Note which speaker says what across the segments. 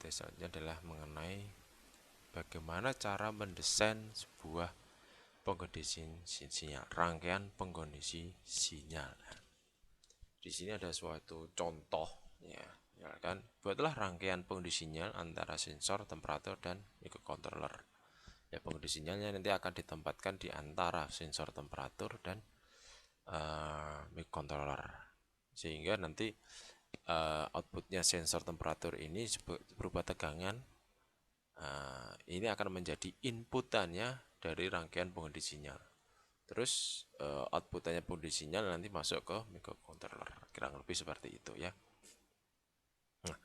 Speaker 1: materi selanjutnya adalah mengenai bagaimana cara mendesain sebuah pengkondisi sinyal, rangkaian pengkondisi sinyal. Di sini ada suatu contoh ya, misalkan buatlah rangkaian pengkondisi sinyal antara sensor, temperatur, dan microcontroller. Ya, pengkondisi sinyalnya nanti akan ditempatkan di antara sensor, temperatur, dan microcontroller, sehingga nanti outputnya sensor temperatur ini berupa tegangan. Ini akan menjadi inputannya dari rangkaian pengkondisi sinyal. Terus outputannya pengkondisi sinyal nanti masuk ke microcontroller, kurang lebih seperti itu ya. Nah,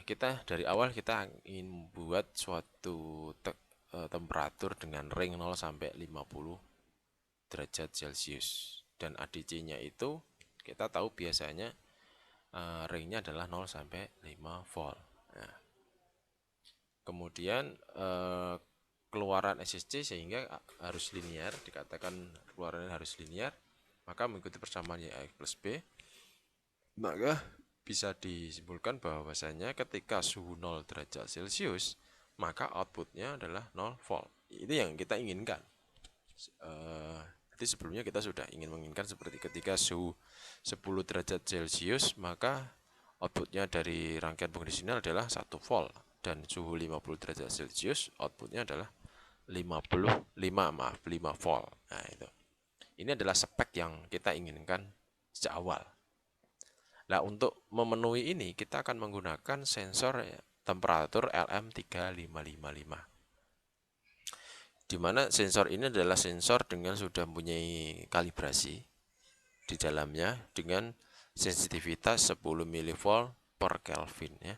Speaker 1: kita dari awal kita ingin buat suatu temperatur dengan range 0 sampai 50 derajat Celcius, dan ADC-nya itu kita tahu biasanya range-nya adalah 0 sampai 5 volt. Nah, kemudian keluaran SSC sehingga harus linear, dikatakan keluarannya harus linear, maka mengikuti persamaan YX plus B, maka bisa disimpulkan bahwasanya ketika suhu 0 derajat Celcius maka outputnya adalah 0 volt. Itu yang kita inginkan. Jadi sebelumnya kita sudah menginginkan seperti ketika suhu 10 derajat Celcius maka outputnya dari rangkaian pengkondisi sinyal adalah 1 volt, dan suhu 50 derajat Celcius outputnya adalah 5 volt. Nah, itu. Ini adalah spek yang kita inginkan sejak awal. Nah, untuk memenuhi ini kita akan menggunakan sensor temperatur LM3555. Di mana sensor ini adalah sensor dengan sudah mempunyai kalibrasi di dalamnya dengan sensitivitas 10 mV per Kelvin ya.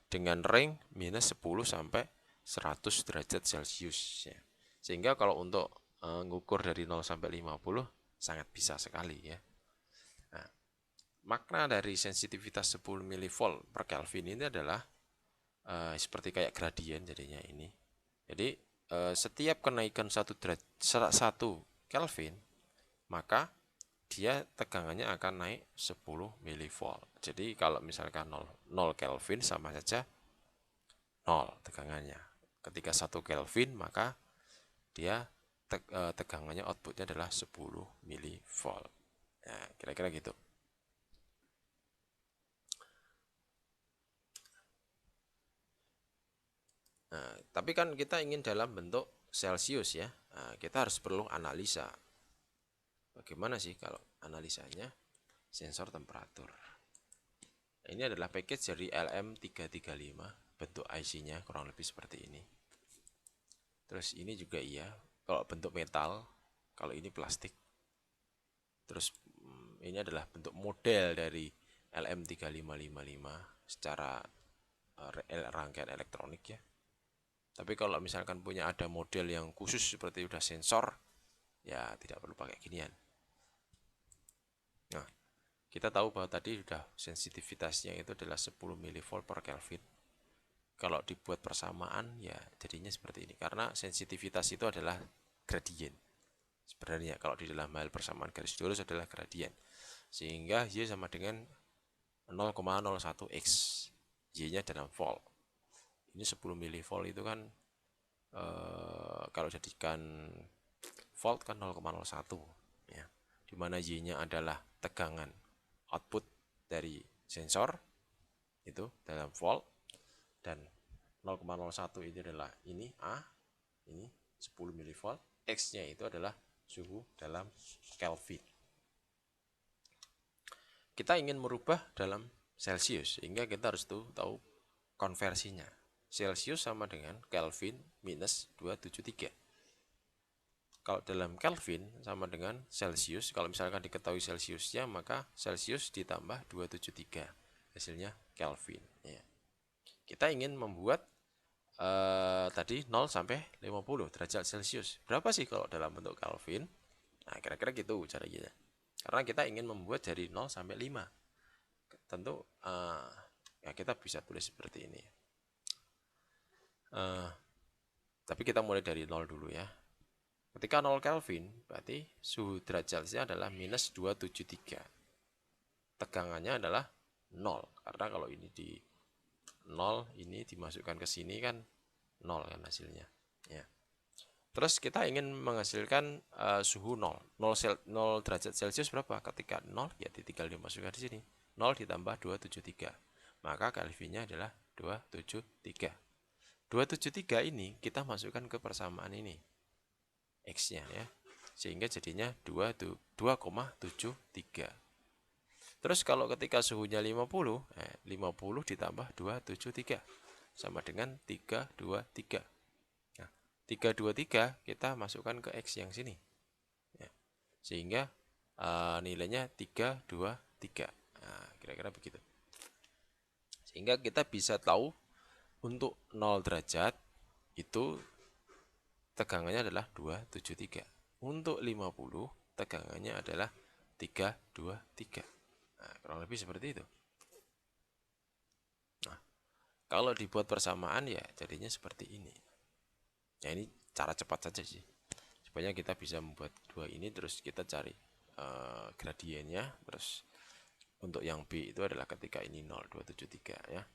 Speaker 1: Dengan range minus 10 sampai 100 derajat Celcius ya. Sehingga kalau untuk mengukur dari 0 sampai 50 sangat bisa sekali ya. Nah, makna dari sensitivitas 10 mV per Kelvin ini adalah seperti kayak gradien jadinya ini. Jadi setiap kenaikan 1 Kelvin maka dia tegangannya akan naik 10 mV. Jadi kalau misalkan 0 Kelvin sama saja 0 tegangannya. Ketika 1 Kelvin maka dia tegangannya outputnya adalah 10 mV. Nah, kira-kira gitu. Nah, tapi kan kita ingin dalam bentuk Celcius ya. Nah, kita harus perlu analisa. Bagaimana sih kalau analisanya? Sensor temperatur. Nah, ini adalah package dari LM335, bentuk IC-nya kurang lebih seperti ini. Terus ini juga iya, kalau bentuk metal, kalau ini plastik. Terus ini adalah bentuk model dari LM3555 secara rangkaian elektronik ya. Tapi kalau misalkan punya ada model yang khusus seperti udah sensor, ya tidak perlu pakai ginian. Nah, kita tahu bahwa tadi sudah sensitivitasnya itu adalah 10 mV per Kelvin. Kalau dibuat persamaan ya jadinya seperti ini, karena sensitivitas itu adalah gradien. Sebenarnya kalau di dalam hal persamaan garis lurus adalah gradien, sehingga Y sama dengan 0,01 X, Y-nya dalam volt. Ini 10 mV itu kan kalau jadikan volt kan 0,01 ya, dimana Y-nya adalah tegangan output dari sensor itu dalam volt, dan 0,01 ini adalah ini A, ini 10 mV, X-nya itu adalah suhu dalam Kelvin. Kita ingin merubah dalam Celcius, sehingga kita harus tahu konversinya. Celcius sama dengan Kelvin minus 273. Kalau dalam Kelvin sama dengan Celcius, kalau misalkan diketahui Celciusnya, maka Celcius ditambah 273, hasilnya Kelvin ya. Kita ingin membuat tadi 0 sampai 50 derajat Celcius. Berapa sih kalau dalam bentuk Kelvin? Nah, kira-kira gitu caranya. Karena kita ingin membuat dari 0 sampai 5. Tentu ya kita bisa tulis seperti ini. Tapi kita mulai dari 0 dulu ya. Ketika 0 Kelvin, berarti suhu derajatnya adalah minus 273. Tegangannya adalah 0, karena kalau ini di 0 ini dimasukkan ke sini kan 0 kan hasilnya ya. Terus kita ingin menghasilkan suhu 0. 0 derajat Celcius berapa? Ketika 0 ya tinggal dimasukkan di sini. 0 ditambah 273. Maka Kelvinnya adalah 273. 273 ini kita masukkan ke persamaan ini. X-nya ya. Sehingga jadinya 2,73. Terus kalau ketika suhunya 50, 50 ditambah 273 sama dengan 323. 323 kita masukkan ke X yang sini ya. Sehingga nilainya 323. Nah, kira-kira begitu. Sehingga kita bisa tahu untuk 0 derajat itu tegangannya adalah 273. Untuk 50 tegangannya adalah 323. Nah, kurang lebih seperti itu. Nah, kalau dibuat persamaan ya jadinya seperti ini. Ya ini cara cepat saja sih, supaya kita bisa membuat dua ini terus kita cari gradiennya. Terus untuk yang B itu adalah ketika ini 0, 273 ya.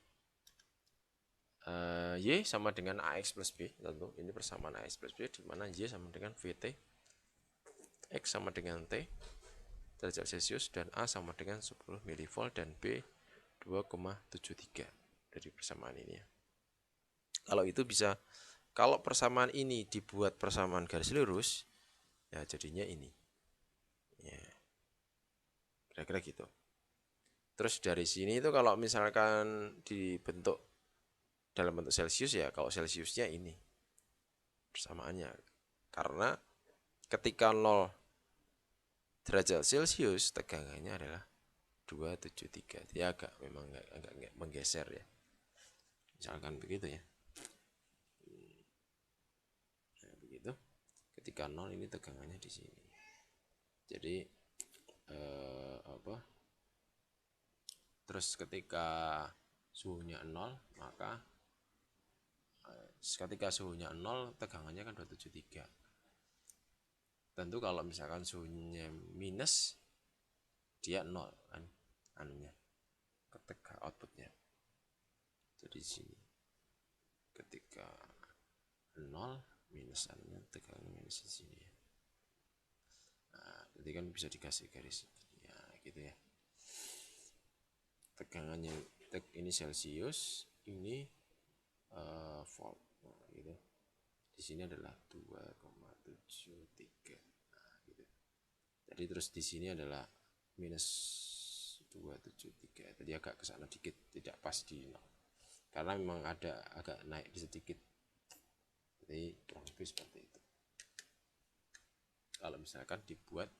Speaker 1: Y sama dengan AX plus B, tentu ini persamaan AX plus B, di mana Y sama dengan VT, X sama dengan T derajat Celcius, dan A sama dengan 10 mV dan B 2,73 dari persamaan ini ya. Kalau itu bisa, kalau persamaan ini dibuat persamaan garis lurus, ya jadinya ini. Ya, kira-kira gitu. Terus dari sini itu kalau misalkan dibentuk dalam bentuk Celcius ya, kalau Celciusnya ini persamaannya. Karena ketika 0 derajat Celcius tegangannya adalah 273. Dia memang agak menggeser ya. Misalkan begitu ya. Ketika 0 ini tegangannya di sini. Jadi terus ketika suhunya 0, maka ketika suhunya 0 tegangannya kan 273. Tentu kalau misalkan suhunya minus, dia 0 kan anunya, ketika outputnya. Jadi di sini ketika 0 minus anunya, tegangan minus di sini ya. Nah, jadi kan bisa dikasih garis ya gitu ya. Tegangannya ini Celcius, ini volt. Nah, gitu. Di sini adalah 2,73. Nah, gitu. Jadi terus di sini adalah minus 273. Tadi agak ke sana dikit, tidak pas di 0. Karena memang ada agak naik sedikit. Jadi kurang lebih seperti itu. Kalau misalkan dibuat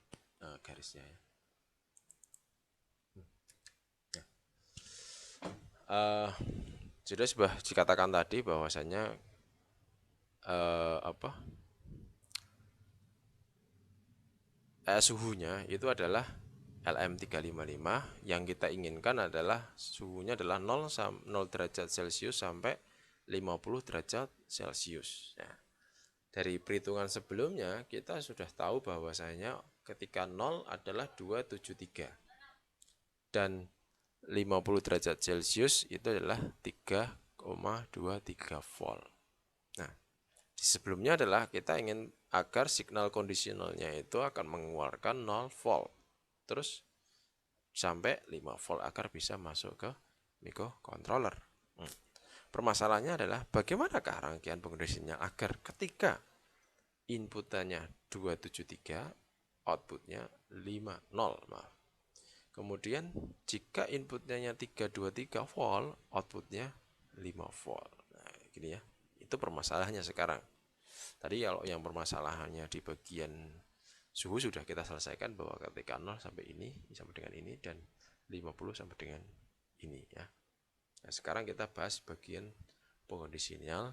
Speaker 1: garisnya ya. Sudah dikatakan tadi bahwasanya suhunya itu adalah LM355. Yang kita inginkan adalah suhunya adalah 0 derajat Celcius sampai 50 derajat Celcius. Nah, dari perhitungan sebelumnya kita sudah tahu bahwasanya ketika 0 adalah 273 dan 50 derajat Celcius itu adalah 3,23 volt. Nah, di sebelumnya adalah kita ingin agar signal kondisionalnya itu akan mengeluarkan 0 volt. Terus sampai 5 volt agar bisa masuk ke microcontroller. Permasalahannya adalah bagaimanakah rangkaian pengkondisinya agar ketika inputannya 273, outputnya 50, maaf. Kemudian jika inputnya 323 volt, outputnya 5 volt. Nah, gini ya. Itu permasalahannya sekarang. Tadi kalau yang permasalahannya di bagian suhu sudah kita selesaikan, bahwa ketika 0 sampai ini sampai dengan ini dan 50 sampai dengan ini ya. Nah, sekarang kita bahas bagian pengondisional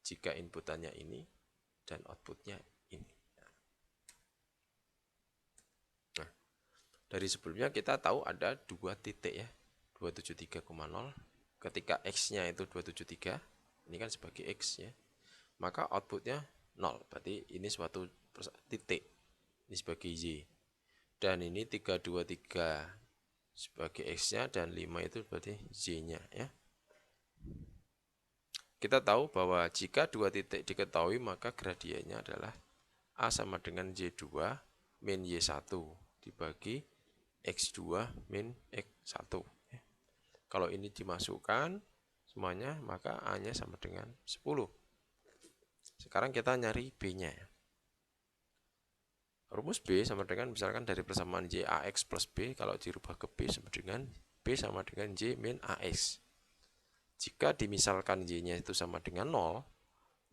Speaker 1: jika inputannya ini dan outputnya ini. Nah, dari sebelumnya kita tahu ada dua titik ya, 273,0. Ketika X-nya itu 273, ini kan sebagai X ya, maka outputnya 0. Berarti ini suatu titik, ini sebagai Y. Dan ini 323 sebagai X-nya, dan 5 itu berarti Y-nya ya. Kita tahu bahwa jika dua titik diketahui maka gradiennya adalah A sama dengan Y2 min Y1 dibagi X2 min X1. Kalau ini dimasukkan semuanya maka A-nya sama dengan 10. Sekarang kita nyari B-nya. Rumus B sama dengan misalkan dari persamaan Y AX plus B, kalau dirubah ke B sama dengan B sama dengan Y min AX. Jika dimisalkan Y-nya itu sama dengan 0,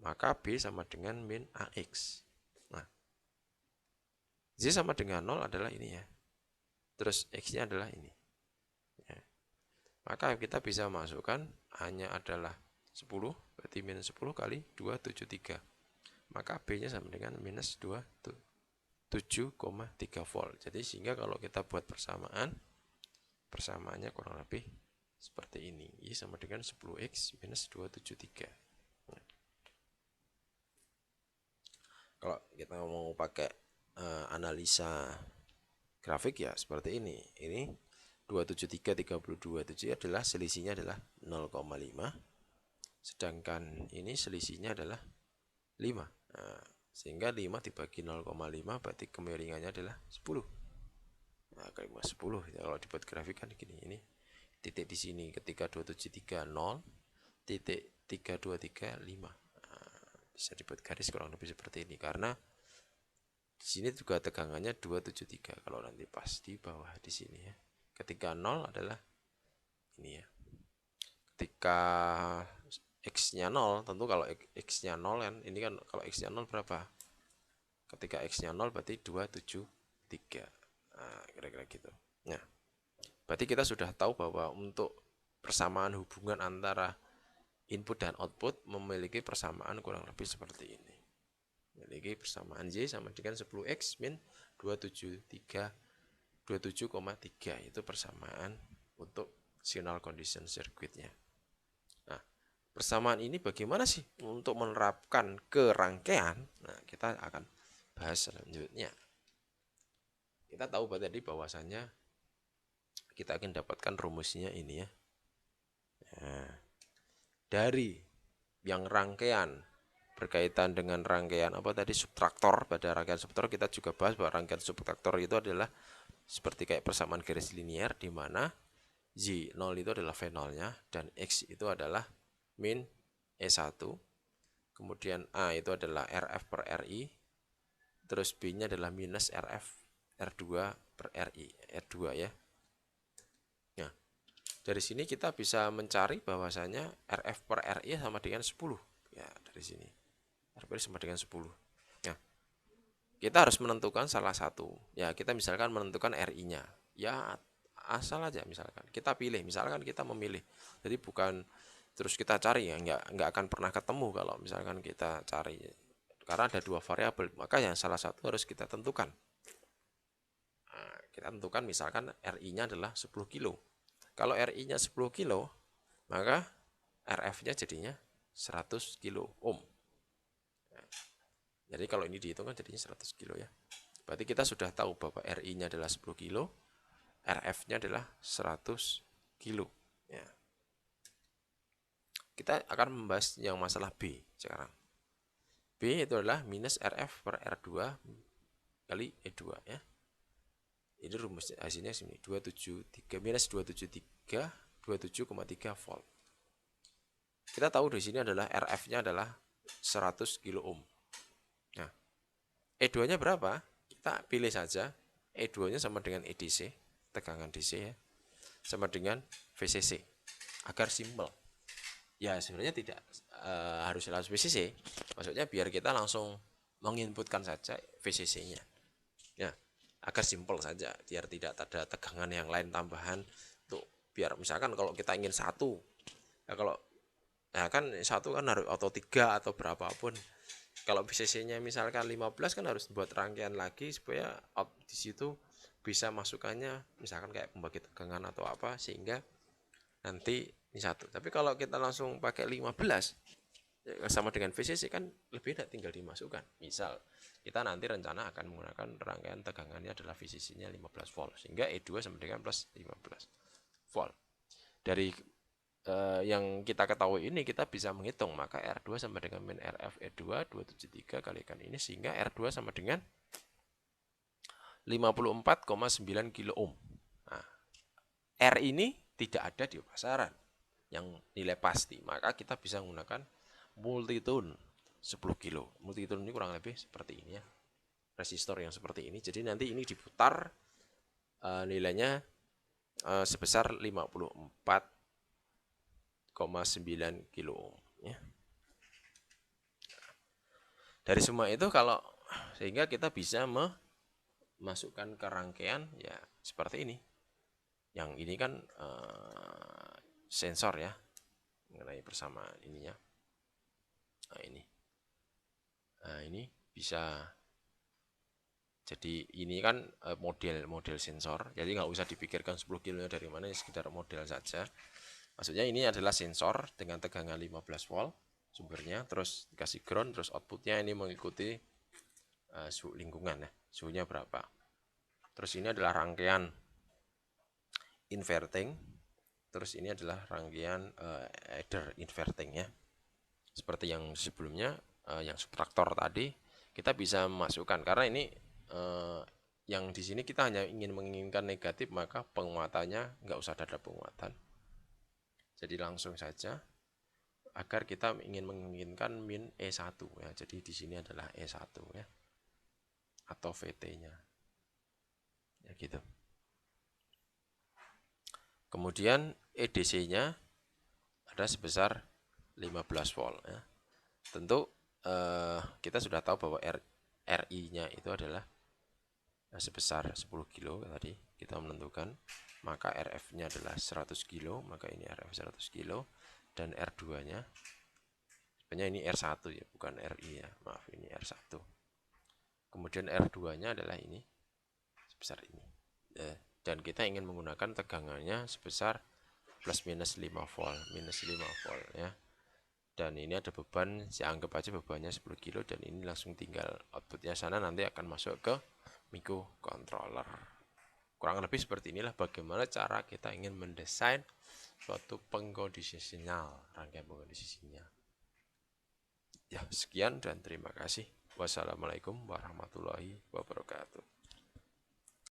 Speaker 1: maka B sama dengan min AX. Nah, Y sama dengan 0 adalah ini ya. Terus X-nya adalah ini. Ya. Maka kita bisa masukkan A-nya adalah 10, berarti minus 10 kali 273. Maka B-nya sama dengan minus 7,3 volt. Jadi sehingga kalau kita buat persamaannya kurang lebih seperti ini. Y sama dengan 10X minus 273. Nah, kalau kita mau pakai analisa grafik ya seperti ini. Ini 273 32 7 adalah selisihnya adalah 0,5. Sedangkan ini selisihnya adalah 5. Nah, sehingga 5 dibagi 0,5 berarti kemiringannya adalah 10. Nah, kalau 10 ya, kalau dibuat grafik kan gini, ini titik di sini ketika 273 0, titik 323 5. Nah, bisa dibuat garis kurang lebih seperti ini karena di sini juga tegangannya 273 kalau nanti pas di bawah di sini ya. Ketika 0 adalah ini ya. Ketika X-nya 0, tentu kalau X-nya 0 kan, ini kan kalau X-nya 0 berapa? Ketika X-nya 0 berarti 273. Nah, kira-kira gitu. Nah, berarti kita sudah tahu bahwa untuk persamaan hubungan antara input dan output memiliki persamaan kurang lebih seperti ini. Memiliki persamaan Y sama dengan 10X min 273 27,3 itu persamaan untuk signal condition circuitnya. Nah, persamaan ini bagaimana sih untuk menerapkan ke rangkaian? Nah, kita akan bahas selanjutnya. Kita tahu tadi bahwasannya kita akan dapatkan rumusnya ini ya. Nah, dari yang rangkaian berkaitan dengan rangkaian apa tadi subtraktor, pada rangkaian subtraktor kita juga bahas bahwa rangkaian subtraktor itu adalah seperti kayak persamaan garis linier di mana Y0 itu adalah V0-nya dan X itu adalah min E1. Kemudian A itu adalah RF per RI. Terus B-nya adalah minus RF R2 per RI, R2 ya. Nah, dari sini kita bisa mencari bahwasanya RF per RI sama dengan 10. Ya, dari sini. RF sama dengan 10. Nah, kita harus menentukan salah satu. Ya, kita misalkan menentukan RI-nya. Ya, asal aja misalkan. Kita pilih, misalkan kita memilih. Jadi bukan terus kita cari ya, nggak akan pernah ketemu kalau misalkan kita cari. Karena ada dua variabel, maka yang salah satu harus kita tentukan. Nah, kita tentukan misalkan RI-nya adalah 10 kilo. Kalau RI-nya 10 kilo, maka RF-nya jadinya 100 kilo ohm. Jadi kalau ini dihitung kan jadinya 100 kilo ya. Berarti kita sudah tahu bahwa RI-nya adalah 10 kilo, RF-nya adalah 100 kilo. Ya. Kita akan membahas yang masalah B sekarang. B itu adalah minus RF per R2 kali E2 ya. Ini rumus hasilnya sini 273 minus 273 27,3 volt. Kita tahu di sini adalah RF-nya adalah 100 kilo ohm. Nah, E2-nya berapa? Kita pilih saja. E2-nya sama dengan EDC, tegangan DC ya. Sama dengan VCC agar simple. Ya, sebenarnya tidak harus VCC. Maksudnya biar kita langsung menginputkan saja VCC-nya. Ya, agar simple saja, biar tidak ada tegangan yang lain tambahan. Tuh, biar misalkan kalau kita ingin satu, ya kalau ya kan satu kan harus atau 3 atau berapapun. Kalau VCC-nya misalkan 15 kan harus buat rangkaian lagi supaya di situ bisa masukannya misalkan kayak pembagi tegangan atau apa sehingga nanti ini satu. Tapi kalau kita langsung pakai 15 ya sama dengan VCC kan lebih tidak tinggal dimasukkan. Misal kita nanti rencana akan menggunakan rangkaian tegangannya adalah VCC-nya 15 volt sehingga E2 sama dengan plus 15 volt. Dari yang kita ketahui ini kita bisa menghitung, maka R2 sama dengan min RF E2 273 kalikan ini, sehingga R2 sama dengan 54,9 kilo ohm. Nah, R ini tidak ada di pasaran yang nilai pasti, maka kita bisa menggunakan multitune 10 kilo. Multitune ini kurang lebih seperti ini ya, resistor yang seperti ini. Jadi nanti ini diputar, nilainya sebesar 54,9 kilo ohm ya. Dari semua itu kalau sehingga kita bisa memasukkan ke rangkaian ya seperti ini. Yang ini kan sensor ya, mengenai persamaan ininya. Nah ini bisa, jadi ini kan model sensor, jadi nggak usah dipikirkan 10 kilo dari mana, sekedar model saja. Maksudnya ini adalah sensor dengan tegangan 15 volt sumbernya, terus dikasih ground, terus outputnya ini mengikuti suhu lingkungan ya, suhunya berapa. Terus ini adalah rangkaian inverting, terus ini adalah rangkaian adder inverting ya. Seperti yang sebelumnya, yang subtraktor tadi kita bisa memasukkan, karena ini yang di sini kita hanya menginginkan negatif, maka penguatannya nggak usah ada penguatan. Jadi langsung saja, agar kita menginginkan min E1 ya. Jadi di sini adalah E1 ya, atau VT-nya. Ya gitu. Kemudian EDC-nya ada sebesar 15 volt ya. Tentu kita sudah tahu bahwa RI-nya itu adalah sebesar 10 kilo tadi kita menentukan, maka RF-nya adalah 100 kilo, maka ini RF 100 kilo, dan R2-nya sebenarnya ini R1 ya, bukan RI ya, maaf, ini R1. Kemudian R2-nya adalah ini sebesar ini. Dan kita ingin menggunakan tegangannya sebesar plus minus 5 volt, minus 5 volt ya. Dan ini ada beban, saya anggap aja bebannya 10 kilo, dan ini langsung tinggal outputnya sana nanti akan masuk ke microcontroller. Kurang lebih seperti inilah bagaimana cara kita ingin mendesain suatu pengkondisi sinyal, rangkaian pengkondisi sinyal. Ya, sekian dan terima kasih. Wassalamualaikum warahmatullahi wabarakatuh.